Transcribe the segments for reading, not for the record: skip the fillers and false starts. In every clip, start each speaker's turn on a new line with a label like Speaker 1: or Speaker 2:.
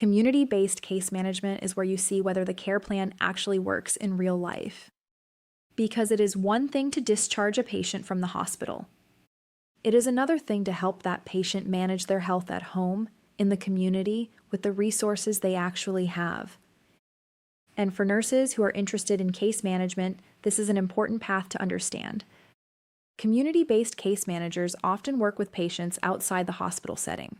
Speaker 1: Community-based case management is where you see whether the care plan actually works in real life. Because it is one thing to discharge a patient from the hospital. It is another thing to help that patient manage their health at home, in the community, with the resources they actually have. And for nurses who are interested in case management, this is an important path to understand. Community-based case managers often work with patients outside the hospital setting.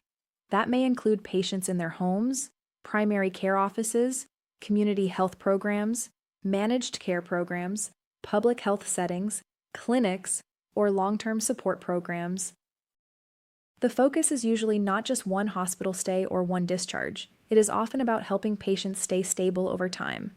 Speaker 1: That may include patients in their homes, primary care offices, community health programs, managed care programs, public health settings, clinics, or long-term support programs. The focus is usually not just one hospital stay or one discharge. It is often about helping patients stay stable over time.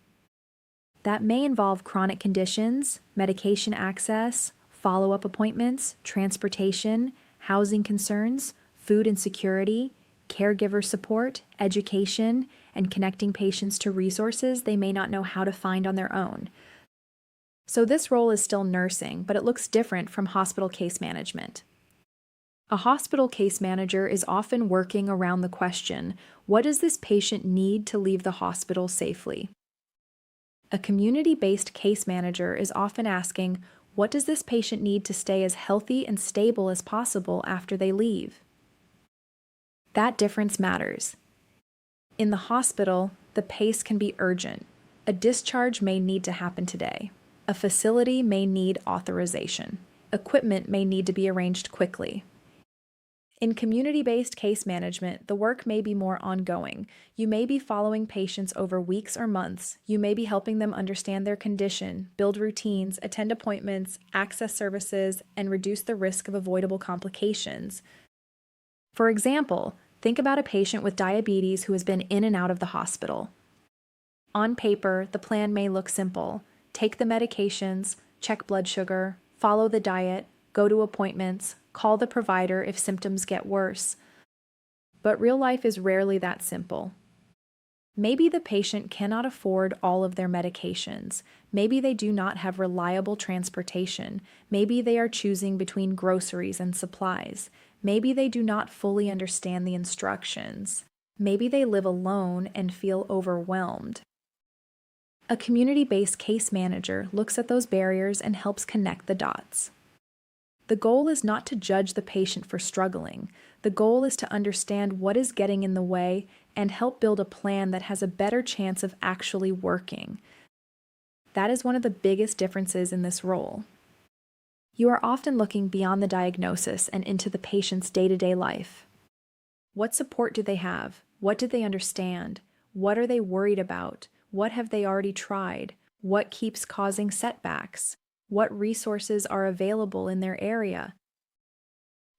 Speaker 1: That may involve chronic conditions, medication access, follow-up appointments, transportation, housing concerns, food insecurity, caregiver support, education, and connecting patients to resources they may not know how to find on their own. So this role is still nursing, but it looks different from hospital case management. A hospital case manager is often working around the question, what does this patient need to leave the hospital safely? A community-based case manager is often asking, what does this patient need to stay as healthy and stable as possible after they leave? That difference matters. In the hospital, the pace can be urgent. A discharge may need to happen today. A facility may need authorization. Equipment may need to be arranged quickly. In community-based case management, the work may be more ongoing. You may be following patients over weeks or months. You may be helping them understand their condition, build routines, attend appointments, access services, and reduce the risk of avoidable complications. For example, think about a patient with diabetes who has been in and out of the hospital. On paper, the plan may look simple. Take the medications, check blood sugar, follow the diet, go to appointments, call the provider if symptoms get worse. But real life is rarely that simple. Maybe the patient cannot afford all of their medications. Maybe they do not have reliable transportation. Maybe they are choosing between groceries and supplies. Maybe they do not fully understand the instructions. Maybe they live alone and feel overwhelmed. A community-based case manager looks at those barriers and helps connect the dots. The goal is not to judge the patient for struggling. The goal is to understand what is getting in the way and help build a plan that has a better chance of actually working. That is one of the biggest differences in this role. You are often looking beyond the diagnosis and into the patient's day-to-day life. What support do they have? What do they understand? What are they worried about? What have they already tried? What keeps causing setbacks? What resources are available in their area?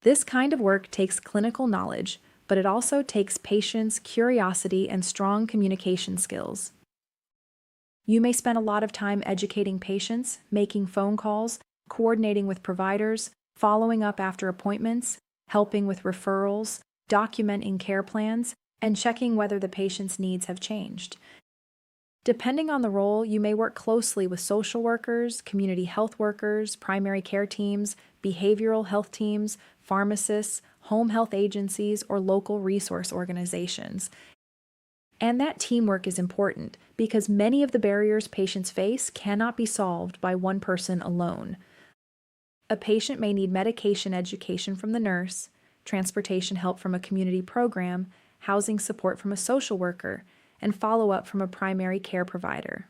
Speaker 1: This kind of work takes clinical knowledge, but it also takes patience, curiosity, and strong communication skills. You may spend a lot of time educating patients, making phone calls, coordinating with providers, following up after appointments, helping with referrals, documenting care plans, and checking whether the patient's needs have changed. Depending on the role, you may work closely with social workers, community health workers, primary care teams, behavioral health teams, pharmacists, home health agencies, or local resource organizations. And that teamwork is important because many of the barriers patients face cannot be solved by one person alone. A patient may need medication education from the nurse, transportation help from a community program, housing support from a social worker, and follow-up from a primary care provider.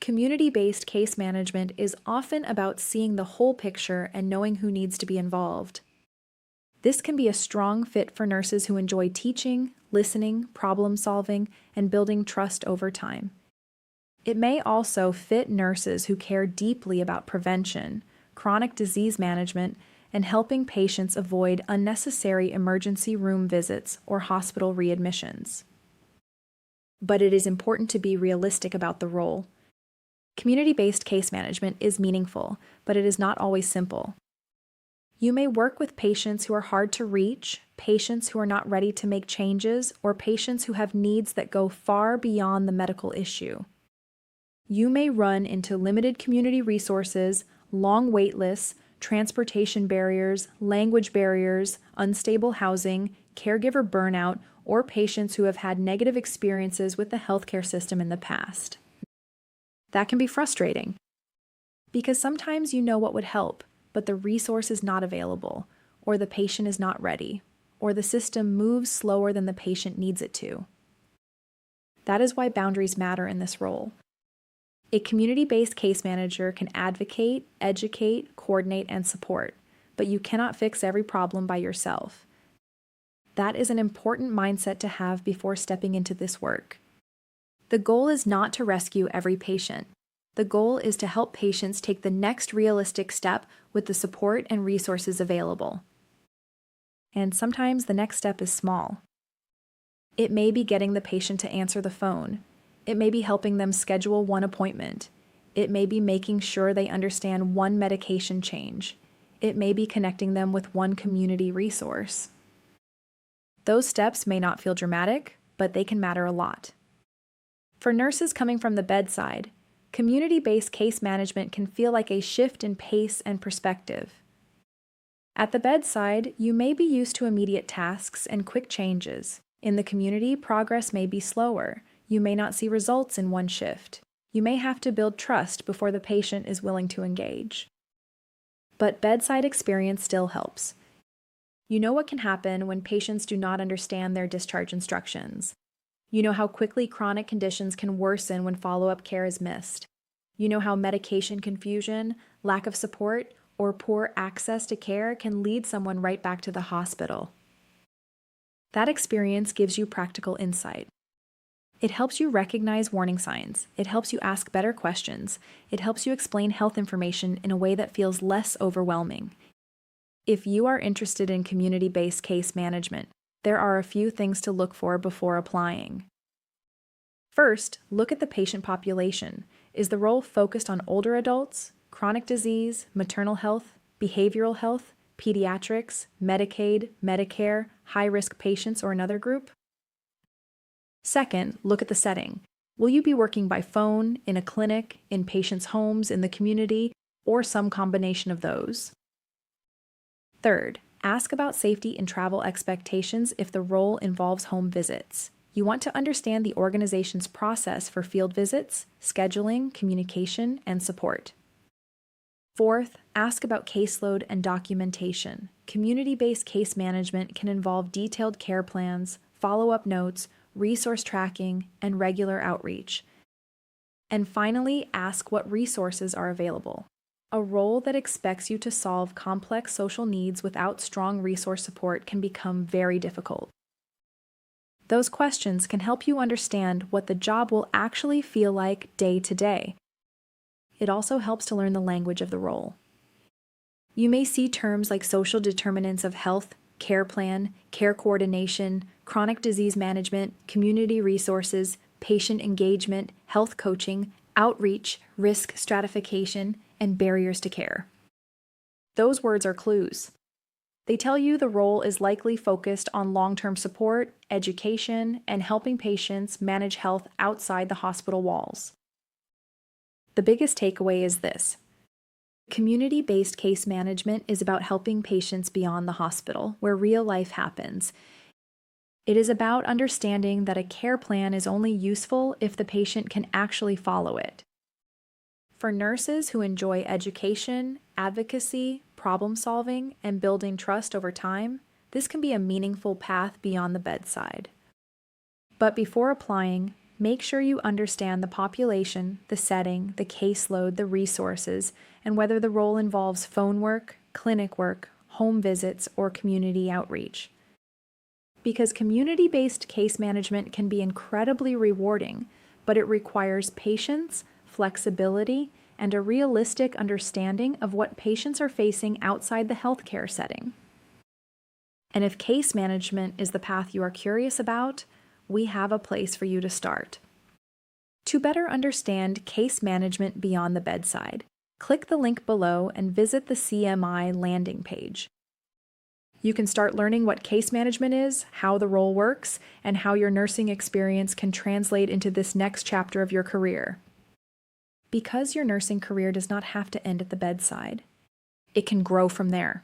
Speaker 1: Community-based case management is often about seeing the whole picture and knowing who needs to be involved. This can be a strong fit for nurses who enjoy teaching, listening, problem-solving, and building trust over time. It may also fit nurses who care deeply about prevention, chronic disease management, and helping patients avoid unnecessary emergency room visits or hospital readmissions. But it is important to be realistic about the role. Community-based case management is meaningful, but it is not always simple. You may work with patients who are hard to reach, patients who are not ready to make changes, or patients who have needs that go far beyond the medical issue. You may run into limited community resources, long wait lists, transportation barriers, language barriers, unstable housing, caregiver burnout, or patients who have had negative experiences with the healthcare system in the past. That can be frustrating because sometimes you know what would help, but the resource is not available, or the patient is not ready, or the system moves slower than the patient needs it to. That is why boundaries matter in this role. A community-based case manager can advocate, educate, coordinate, and support, but you cannot fix every problem by yourself. That is an important mindset to have before stepping into this work. The goal is not to rescue every patient. The goal is to help patients take the next realistic step with the support and resources available. And sometimes the next step is small. It may be getting the patient to answer the phone. It may be helping them schedule one appointment. It may be making sure they understand one medication change. It may be connecting them with one community resource. Those steps may not feel dramatic, but they can matter a lot. For nurses coming from the bedside, community-based case management can feel like a shift in pace and perspective. At the bedside, you may be used to immediate tasks and quick changes. In the community, progress may be slower. You may not see results in one shift. You may have to build trust before the patient is willing to engage. But bedside experience still helps. You know what can happen when patients do not understand their discharge instructions. You know how quickly chronic conditions can worsen when follow-up care is missed. You know how medication confusion, lack of support, or poor access to care can lead someone right back to the hospital. That experience gives you practical insight. It helps you recognize warning signs. It helps you ask better questions. It helps you explain health information in a way that feels less overwhelming. If you are interested in community-based case management, there are a few things to look for before applying. First, look at the patient population. Is the role focused on older adults, chronic disease, maternal health, behavioral health, pediatrics, Medicaid, Medicare, high-risk patients, or another group? Second, look at the setting. Will you be working by phone, in a clinic, in patients' homes, in the community, or some combination of those? Third, ask about safety and travel expectations if the role involves home visits. You want to understand the organization's process for field visits, scheduling, communication, and support. Fourth, ask about caseload and documentation. Community-based case management can involve detailed care plans, follow-up notes, resource tracking, and regular outreach. And finally, ask what resources are available. A role that expects you to solve complex social needs without strong resource support can become very difficult. Those questions can help you understand what the job will actually feel like day to day. It also helps to learn the language of the role. You may see terms like social determinants of health, care plan, care coordination, chronic disease management, community resources, patient engagement, health coaching, outreach, risk stratification, and barriers to care. Those words are clues. They tell you the role is likely focused on long-term support, education, and helping patients manage health outside the hospital walls. The biggest takeaway is this. Community-based case management is about helping patients beyond the hospital, where real life happens. It is about understanding that a care plan is only useful if the patient can actually follow it. For nurses who enjoy education, advocacy, problem-solving, and building trust over time, this can be a meaningful path beyond the bedside. But before applying, make sure you understand the population, the setting, the caseload, the resources, and whether the role involves phone work, clinic work, home visits, or community outreach. Because community-based case management can be incredibly rewarding, but it requires patience, flexibility, and a realistic understanding of what patients are facing outside the healthcare setting. And if case management is the path you are curious about, we have a place for you to start. To better understand case management beyond the bedside, click the link below and visit the CMI landing page. You can start learning what case management is, how the role works, and how your nursing experience can translate into this next chapter of your career. Because your nursing career does not have to end at the bedside. it can grow from there.